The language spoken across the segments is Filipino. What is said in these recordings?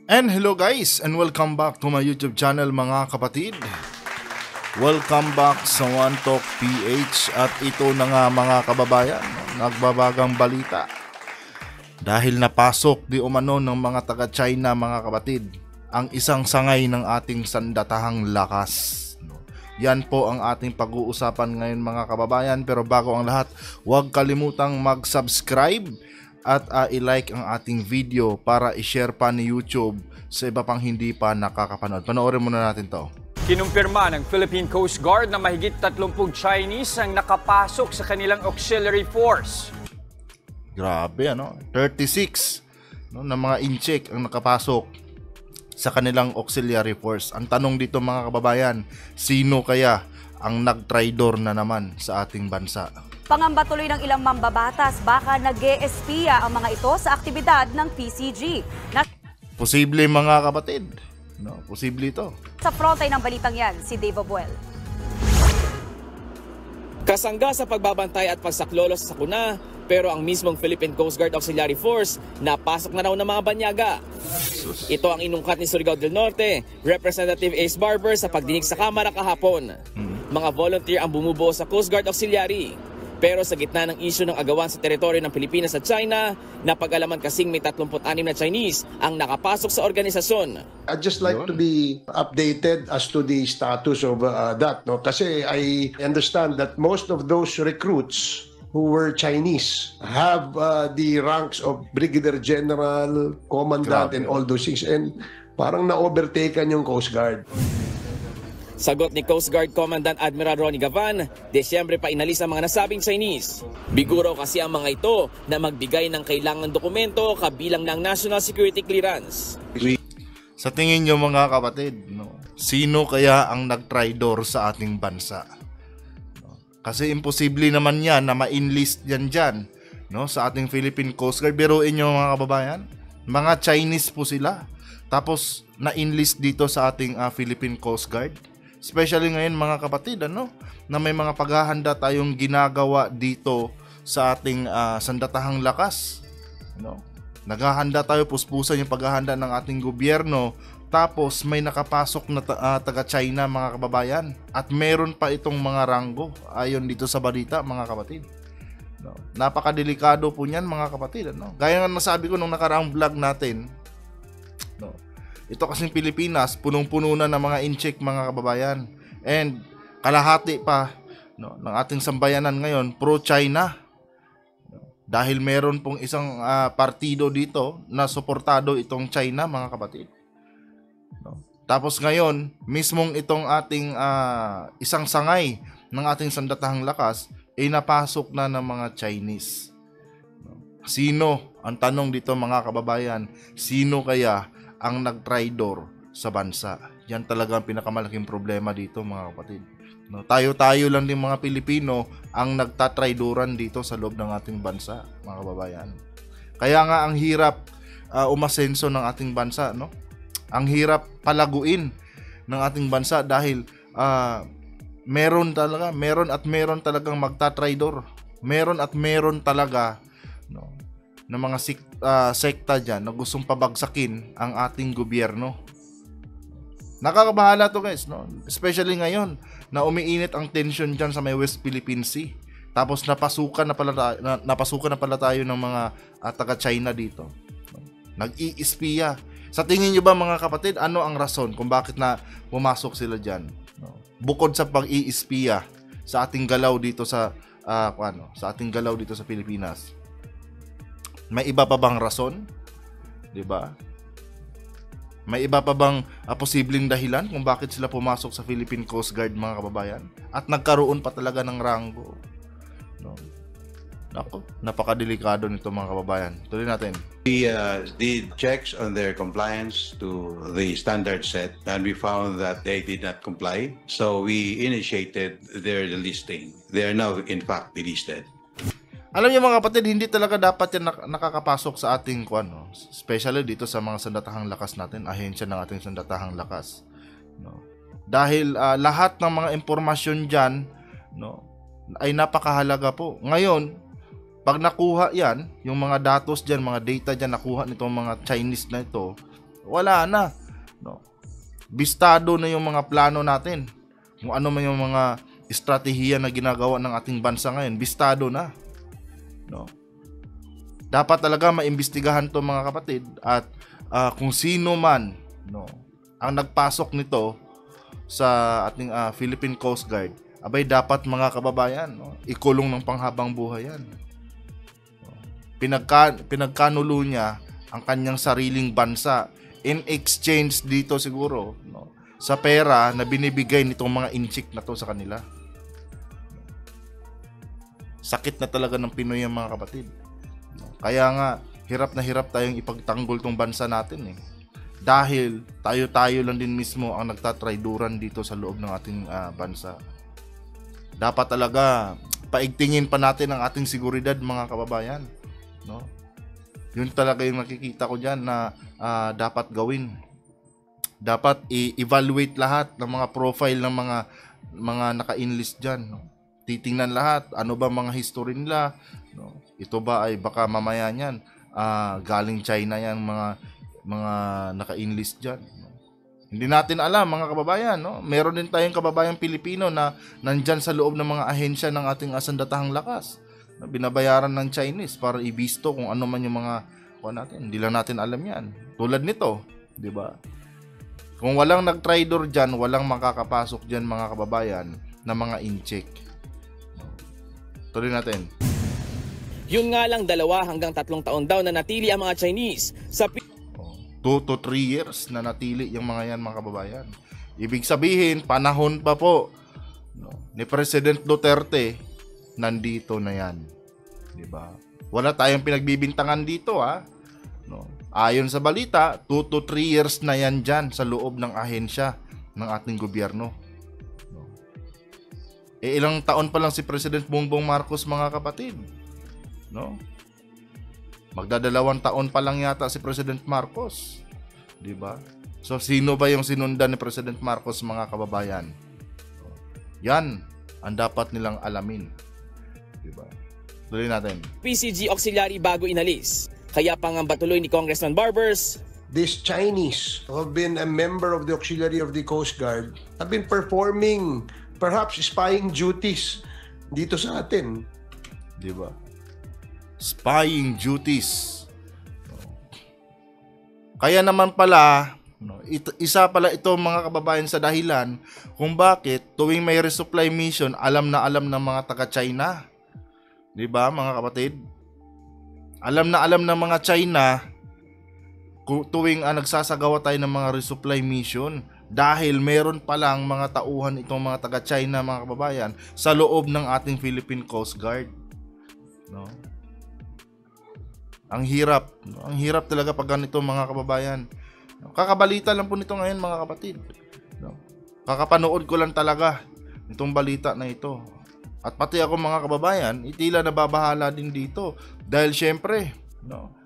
And hello guys, and welcome back to my YouTube channel mga kapatid. Welcome back sa One Talk PH. At ito na nga mga kababayan, nagbabagang balita. Dahil napasok di umano ng mga taga-China mga kapatid, ang isang sangay ng ating sandatahang lakas. Yan po ang ating pag-uusapan ngayon mga kababayan. Pero bago ang lahat, huwag kalimutang mag-subscribe at i-like ang ating video para i-share pa ni YouTube sa iba pang hindi pa nakakapanood. Panoorin muna natin to. Kinumpirma ng Philippine Coast Guard na mahigit 30 Chinese ang nakapasok sa kanilang auxiliary force. Grabe 36 na mga incheck ang nakapasok sa kanilang auxiliary force. Ang tanong dito mga kababayan, sino kaya ang nag-traidor na naman sa ating bansa? Pangamba tuloy ng ilang mambabatas, baka nag-e-espiya ang mga ito sa aktibidad ng PCG. Posible mga kapatid, posible ito. Sa frontay ng balitang yan, si Dave Abuel. Kasangga sa pagbabantay at pagsaklolo sa sakuna, pero ang mismong Philippine Coast Guard Auxiliary Force napasok na raw ng mga banyaga. Ito ang inungkat ni Surigao del Norte, Representative Ace Barber sa pagdinig sa Kamara kahapon. Mga volunteer ang bumubuo sa Coast Guard Auxiliary. Pero sa gitna ng isyu ng agawan sa teritoryo ng Pilipinas at China, napag-alaman kasing may 36 na Chinese ang nakapasok sa organisasyon. I'd just like to be updated as to the status of that. Kasi I understand that most of those recruits who were Chinese have the ranks of Brigadier General, Commandant, and all those things. And parang na-overtaken yung Coast Guard. Sagot ni Coast Guard Commandant Admiral Ronnie Gavan, Desyembre pa inalis ang mga nasabing Chinese. Biguro kasi ang mga ito na magbigay ng kailangang dokumento kabilang ng National Security Clearance. Sa tingin nyo mga kapatid, sino kaya ang nag-traidor sa ating bansa? Kasi imposible naman yan na ma-enlist yan dyan sa ating Philippine Coast Guard. Biruin nyo mga kababayan, mga Chinese po sila. Tapos na-enlist dito sa ating Philippine Coast Guard. Especially ngayon mga kapatid, na may mga paghahanda tayong ginagawa dito sa ating sandatahang lakas. Naghahanda tayo, puspusan yung paghahanda ng ating gobyerno. Tapos may nakapasok na taga-China mga kababayan. At meron pa itong mga ranggo ayon dito sa balita mga kapatid. Napakadelikado po niyan mga kapatid. Gaya nga nasabi ko nung nakaraang vlog natin, ito kasing Pilipinas, punong-puno na ng mga incheck mga kababayan. And kalahati pa ng ating sambayanan ngayon, pro-China. Dahil meron pong isang partido dito na suportado itong China mga kapatid. Tapos ngayon, mismong itong ating isang sangay ng ating sandatahang lakas ay napasok na ng mga Chinese. Sino? Ang tanong dito mga kababayan, sino kaya ang nag-traidor sa bansa? Yan talaga ang pinakamalaking problema dito mga kapatid. Tayo-tayo lang din mga Pilipino ang nagtatraidoran dito sa loob ng ating bansa mga kababayan. Kaya nga ang hirap umasenso ng ating bansa, Ang hirap palaguin ng ating bansa dahil meron at meron talagang magtatraidor. Meron at meron talaga ng mga sekta dyan na gustong pabagsakin ang ating gobyerno. Nakakabahala to guys, especially ngayon na umiinit ang tension dyan sa may West Philippine Sea. Tapos napasukan na pala tayo ng mga taga-China dito. Nag-iispiya. Sa tingin nyo ba mga kapatid, ano ang rason kung bakit na pumasok sila dyan? Bukod sa pag-iispiya sa ating galaw dito sa Pilipinas. May iba pa bang rason? 'Di ba? May iba pa bang posibleng dahilan kung bakit sila pumasok sa Philippine Coast Guard mga kababayan? At nagkaroon pa talaga ng ranggo. Napakadelikado nito mga kababayan. Tuloy natin. We did checks on their compliance to the standard set and we found that they did not comply. So we initiated their delisting. They are now in fact delisted. Alam niyo mga kapatid, hindi talaga dapat yan nakakapasok sa ating especially dito sa mga sandatahang lakas natin, ahensya ng ating sandatahang lakas. Dahil lahat ng mga impormasyon dyan ay napakahalaga po. Ngayon, pag nakuha yan, yung mga datos dyan, mga data dyan nakuha nitong mga Chinese na ito, Wala na. No? Bistado na yung mga plano natin. Kung ano man yung mga estratehiya na ginagawa ng ating bansa ngayon, bistado na. No? Dapat talaga maimbestigahan to mga kapatid at kung sino man ang nagpasok nito sa ating Philippine Coast Guard, abay dapat mga kababayan, ikulong ng panghabang buhay yan. Pinagkanulo niya ang kanyang sariling bansa in exchange dito siguro sa pera na binibigay nitong mga inchik na to sa kanila. Sakit na talaga ng Pinoy ang mga kapatid. Kaya nga, hirap na hirap tayong ipagtanggol tong bansa natin eh. Dahil tayo-tayo lang din mismo ang nagtatrayduran dito sa loob ng ating bansa. Dapat talaga paigtingin pa natin ang ating seguridad mga kababayan. No? Yun talaga yung nakikita ko dyan na dapat gawin. Dapat i-evaluate lahat ng mga profile ng mga naka-enlist dyan. No? Titingnan lahat, ano ba mga history nila. No? Ito ba ay baka mamaya niyan galing China yan mga naka-enlist dyan. No? Hindi natin alam mga kababayan. No? Meron din tayong kababayang Pilipino na nandyan sa loob ng mga ahensya ng ating sandatahang lakas. Na binabayaran ng Chinese para ibisto kung ano man yung mga natin. Hindi lang natin alam yan. Tulad nito, di ba? Kung walang nag-trador dyan, walang makakapasok dyan mga kababayan na mga incheck. Tuloy natin. Yun nga lang 2 hanggang 3 taon daw na natili ang mga Chinese sa 2 to 3 years na natili yung mga yan mga kababayan. Ibig sabihin, panahon pa po ni President Duterte, nandito na yan. Diba? Wala tayong pinagbibintangan dito No? Ayon sa balita, 2 to 3 years na yan dyan sa loob ng ahensya ng ating gobyerno. No? Ilang taon pa lang si President Bongbong Marcos mga kapatid. No? Magdadalawang taon pa lang yata si President Marcos. Diba? So sino ba yung sinundan ni President Marcos mga kababayan? Yan ang dapat nilang alamin. Diba? Tuloy natin. PCG Auxiliary bago inalis. Kaya pangamba tuloy ni Congressman Barbers, These Chinese who have been a member of the Auxiliary of the Coast Guard have been performing perhaps spying duties dito sa atin. Diba? Spying duties. Kaya naman pala, isa pala ito mga kababayan sa dahilan kung bakit tuwing may resupply mission, alam na alam ng mga taga-China. Diba mga kapatid? Alam na alam ng mga China tuwing nagsasagawa tayo ng mga resupply mission dahil meron palang mga tauhan itong mga taga-China mga kababayan sa loob ng ating Philippine Coast Guard. No? Ang hirap talaga pag ganito mga kababayan. Kakabalita lang po nito ngayon mga kapatid. No? Kakapanood ko lang talaga itong balita na ito. At pati ako mga kababayan, itila nababahala din dito. Dahil syempre,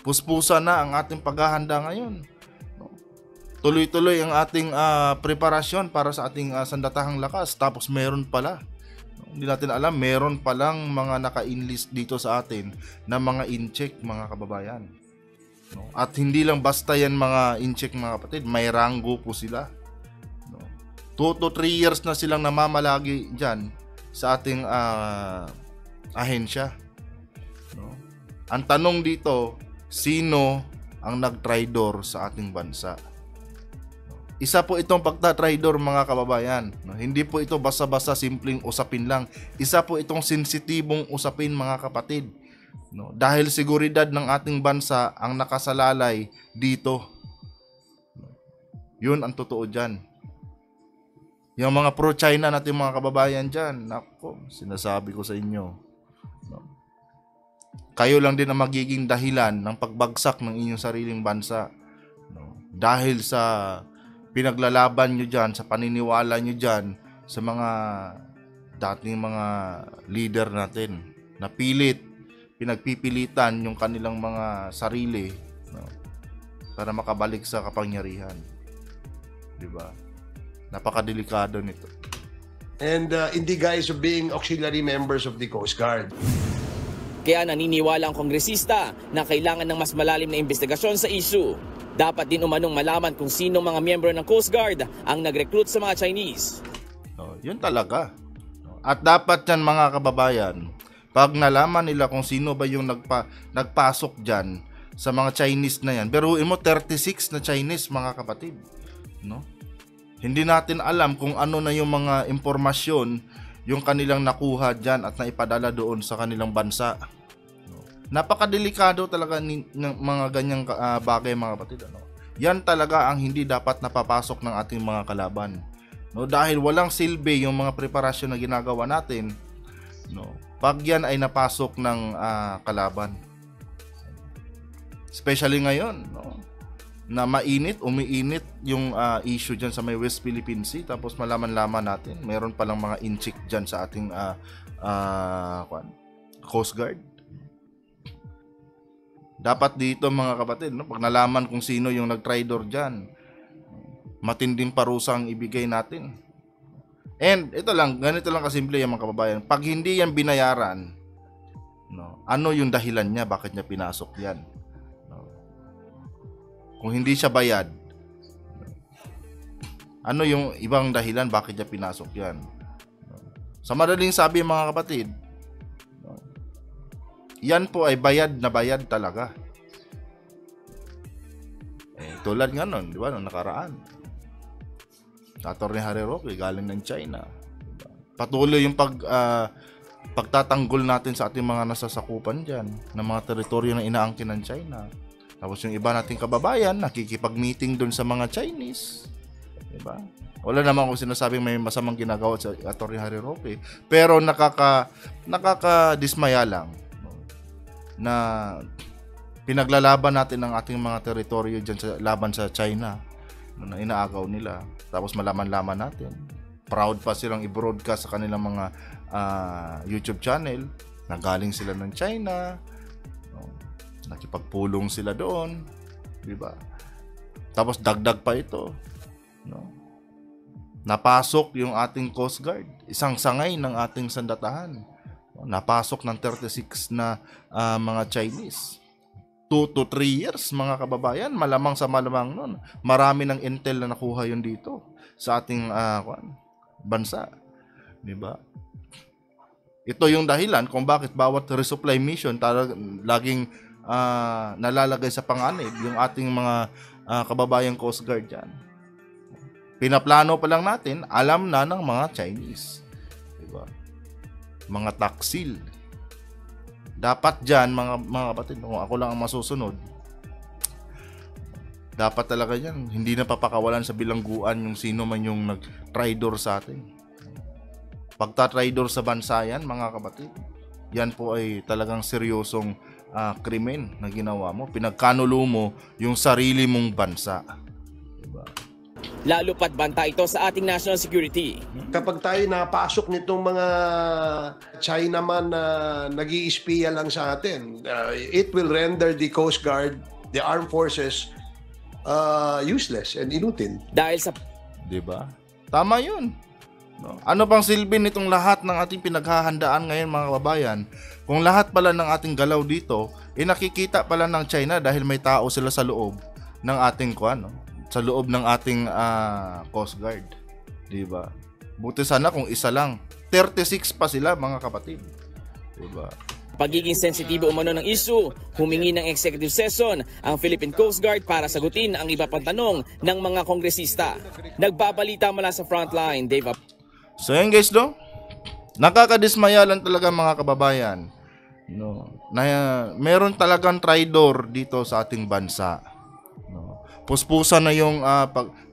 puspusa na ang ating paghahanda ngayon. Tuloy-tuloy ang ating preparasyon para sa ating sandatahang lakas. Tapos meron pala. Hindi natin alam, meron palang mga naka-enlist dito sa atin na mga incheck mga kababayan. At hindi lang basta yan mga incheck mga kapatid, may ranggo po sila. 2 to 3 years na silang namamalagi dyan sa ating ahensya. Ang tanong dito, sino ang nag-trador sa ating bansa? Isa po itong pagta-trador mga kababayan. Hindi po ito basta-basta simpleng usapin lang. Isa po itong sensitibong usapin mga kapatid. Dahil seguridad ng ating bansa ang nakasalalay dito. Yun ang totoo dyan. Yung mga pro-China natin mga kababayan dyan, nako, sinasabi ko sa inyo. Kayo lang din ang magiging dahilan ng pagbagsak ng inyong sariling bansa. Dahil sa pinaglalaban nyo dyan, sa paniniwala nyo dyan, sa mga dating mga leader natin, na pinagpipilitan yung kanilang mga sarili para makabalik sa kapangyarihan. Diba? Napakadelikado nito. And in the guise of being auxiliary members of the Coast Guard. Kaya naniniwala ang kongresista na kailangan ng mas malalim na investigasyon sa issue. Dapat din umanong malaman kung sino mga miyembro ng Coast Guard ang nag-recruit sa mga Chinese. Yun talaga. At dapat yan mga kababayan, pag nalaman nila kung sino ba yung nagpasok dyan sa mga Chinese na yan, pero mo 36 na Chinese mga kapatid. No? Hindi natin alam kung ano na yung mga impormasyon yung kanilang nakuha dyan at naipadala doon sa kanilang bansa. Napakadelikado talaga ng mga ganyang bagay mga kapatid. Yan talaga ang hindi dapat napapasok ng ating mga kalaban. Dahil walang silbi yung mga preparasyon na ginagawa natin, pag yan ay napasok ng kalaban. Especially ngayon, na umiinit yung issue dyan sa may West Philippine Sea, tapos malaman-laman natin, mayroon palang mga inchik dyan sa ating Coast Guard. Dapat dito mga kapatid, pag nalaman kung sino yung nag-tridor dyan, matinding parusa ang ibigay natin. And ganito lang kasimple yung mga kababayan. Pag hindi yan binayaran, ano yung dahilan niya, bakit niya pinasok yan? Kung hindi siya bayad, ano yung ibang dahilan, bakit niya pinasok yan? Sa madaling sabi mga kapatid, yan po ay bayad na bayad talaga. Tulad nga nun, di ba, nung nakaraan, Atty. Harry Roque galing ng China. Patuloy yung pagtatanggol natin sa ating mga nasasakupan dyan ng mga teritoryo na inaangkin ng China. Tapos yung iba nating kababayan nakikipag-meeting doon sa mga Chinese, di ba? Wala naman akong sinasabing may masamang ginagawa sa Atty. Harry Roque, pero nakakadismaya lang na pinaglalaban natin ang ating mga teritoryo dyan sa laban sa China na inaagaw nila. Tapos malaman-laman natin, proud pa silang i-broadcast sa kanilang mga YouTube channel na galing sila ng China, nakipagpulong sila doon, di ba? Tapos dagdag pa ito, napasok yung ating Coast Guard, isang sangay ng ating sandatahan, napasok ng 36 na mga Chinese. 2 to 3 years mga kababayan, malamang sa malamang nun, marami ng intel na nakuha yun dito sa ating bansa, di ba? Ito yung dahilan kung bakit bawat resupply mission laging nalalagay sa panganib yung ating mga kababayang Coast Guard dyan. Pinaplano pa lang natin, alam na ng mga Chinese, di ba? Mga taksil. Dapat dyan, mga kapatid, kung ako lang ang masusunod, dapat talaga yan, hindi na papakawalan sa bilangguan yung sino man yung nag-tridor sa atin. Pagta-tridor sa bansa yan, mga kapatid, yan po ay talagang seryosong krimen na ginawa mo. Pinagkanulo mo yung sarili mong bansa. Diba? Lalo pat banta ito sa ating national security. Kapag tayo napasok nitong mga Chinaman na nag-iispiya lang sa atin, it will render the Coast Guard, the armed forces, useless and inutil. Dahil sa... Diba? Tama yun. Ano pang silbi nitong lahat ng ating pinaghahandaan ngayon mga kababayan? Kung lahat pala ng ating galaw dito, nakikita pala ng China dahil may tao sila sa loob ng ating sa loob ng ating Coast Guard. Diba? Buti sana kung isa lang. 36 pa sila mga kapatid. Diba? Pagiging sensitibo umano ng issue, humingi ng executive session ang Philippine Coast Guard para sagutin ang iba pang tanong ng mga kongresista. Nagbabalita mula sa frontline, Dave. So yan guys, nakakadismaya lang talaga mga kababayan. Na meron talagang tridor dito sa ating bansa. Puspusan na yung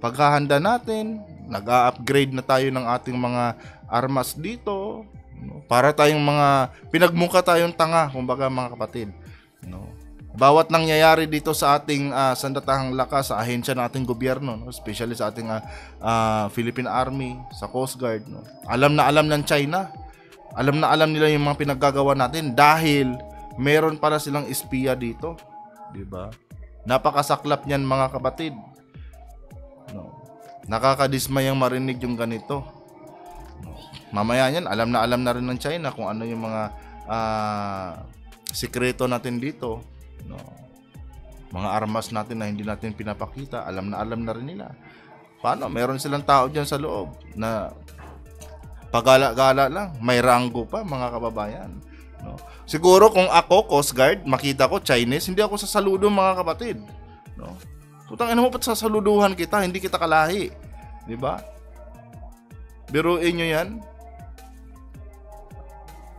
paghahanda natin, nag-a-upgrade na tayo ng ating mga armas dito, para tayong pinagmukha tayong tanga, kumbaga mga kapatid. Bawat nangyayari dito sa ating sandatahang lakas, sa ahensya ng ating gobyerno, especially sa ating Philippine Army, sa Coast Guard, alam na alam ng China, alam na alam nila yung mga pinaggagawa natin dahil meron para silang espiya dito, di ba? Napakasaklap niyan mga kapatid. Nakakadismayang marinig yung ganito. Mamaya niyan, alam na rin ng China kung ano yung mga sikreto natin dito. Mga armas natin na hindi natin pinapakita, alam na rin nila. Paano? Meron silang tao dyan sa loob na pagala-gala lang, may ranggo pa, mga kababayan. No? Siguro kung ako, Coast Guard, makita ko Chinese, hindi ako sasaludo, mga kapatid. No? Putang ina mo, pat sasaluduhan kita, hindi kita kalahi. Di ba? Biruin nyo yan.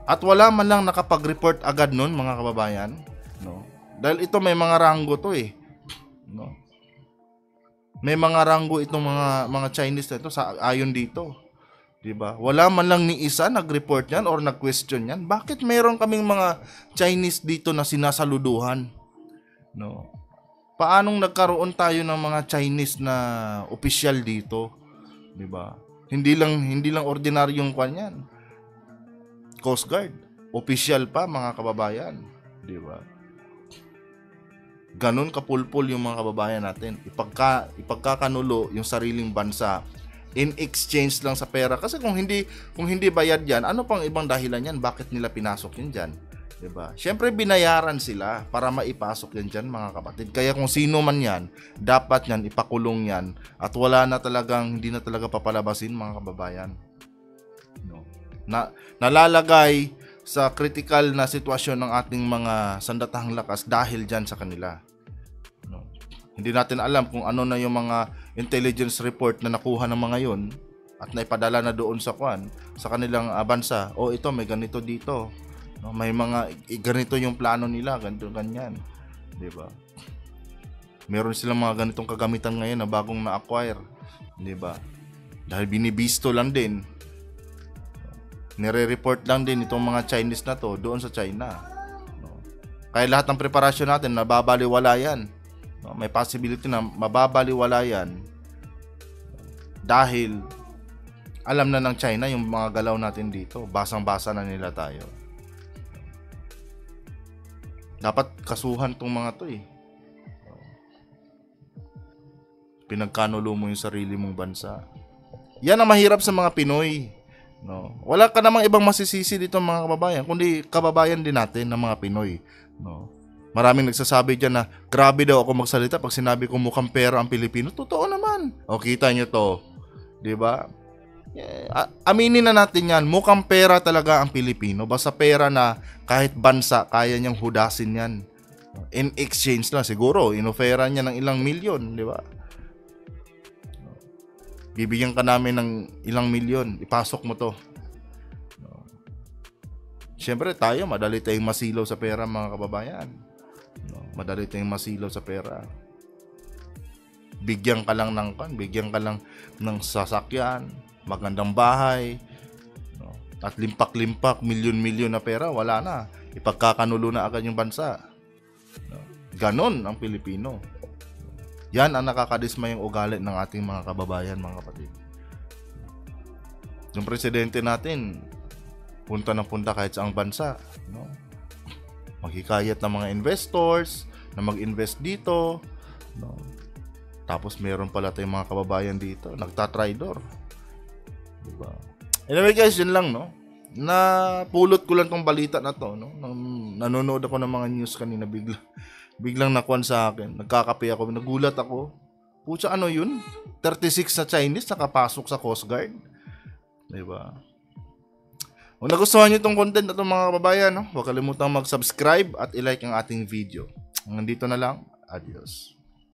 At wala man lang nakapag-report agad nun, mga kababayan. No? Dahil ito may mga ranggo to eh. No? May mga ranggo itong mga Chinese na ito sa ayon dito. 'Di ba? Wala man lang ni isa nag-report niyan or nag-question niyan. Bakit meron kaming mga Chinese dito na sinasaluduhan? No. Paanong nagkaroon tayo ng mga Chinese na opisyal dito? 'Di ba? Hindi lang ordinaryong kwan 'yan. Coast Guard, opisyal pa, mga kababayan, 'di ba? Ganon kapulpul yung mga kababayan natin. Ipagkakanulo yung sariling bansa in exchange lang sa pera. Kasi kung hindi bayad yan, ano pang ibang dahilan yan? Bakit nila pinasok yun dyan? Diba? Siyempre binayaran sila para maipasok yan dyan, mga kapatid. Kaya kung sino man yan, dapat yan, ipakulong yan. At hindi na talaga papalabasin, mga kababayan. No. Nalalagay sa critical na sitwasyon ng ating mga sandatahang lakas dahil dyan sa kanila. No. Hindi natin alam kung ano na yung mga intelligence report na nakuha ng mga yun at naipadala na doon sa kanilang bansa. O ito, may ganito dito. No, may mga ganito yung plano nila, ganito, ganyan. Diba? Meron silang mga ganitong kagamitan ngayon na bagong na-acquire. Diba? Dahil binibisto lang din. Nire-report lang din itong mga Chinese na to doon sa China. No? Kaya lahat ng preparasyon natin nababaliwala yan. No? May possibility na mababaliwala yan dahil alam na ng China yung mga galaw natin dito. Basang-basa na nila tayo. Dapat kasuhan tong mga to eh. Pinagkanulo mo yung sarili mong bansa. Yan ang mahirap sa mga Pinoy. No. Wala ka namang ibang masisisi dito, mga kababayan, kundi kababayan din natin ng mga Pinoy. No. Maraming nagsasabi dyan na grabe daw ako magsalita pag sinabi ko mukhang pera ang Pilipino. Totoo naman. O kita nyo to. Diba? Aminin na natin yan. Mukhang pera talaga ang Pilipino. Basta pera na kahit bansa kaya niyang hudasin yan. In exchange lang. Siguro, inofera niya ng ilang milyon. Diba? Bibigyan ka namin ng ilang milyon, ipasok mo to. Siyempre tayo, madali tayong masilaw sa pera, mga kababayan. Madali tayong masilaw sa pera. Bigyan ka lang ng sasakyan, magandang bahay, at limpak-limpak, milyon-milyon na pera, wala na. Ipagkakanulo na agad yung bansa. Ganon ang Pilipino. Yan ang nakakadismayang ugali ng ating mga kababayan, mga kapatid. Yung presidente natin, punta ng punta kahit saang bansa. No? Maghikayat ng mga investors na mag-invest dito. No? Tapos meron pala tayong mga kababayan dito, nagtatridor. Diba? Anyway guys, yun lang, no? Napulot ko lang tong balita na to, no? Nanonood ako ng mga news kanina, biglang nakuan sa akin. Nagkakape ako, nagulat ako. Pucha, ano yun? 36 na Chinese nakapasok sa Coast Guard. Diba? Kung nagustuhan nyo itong content na itong mga kababayan, no? Huwag kalimutang mag-subscribe at i-like ang ating video. Nandito na lang. Adios.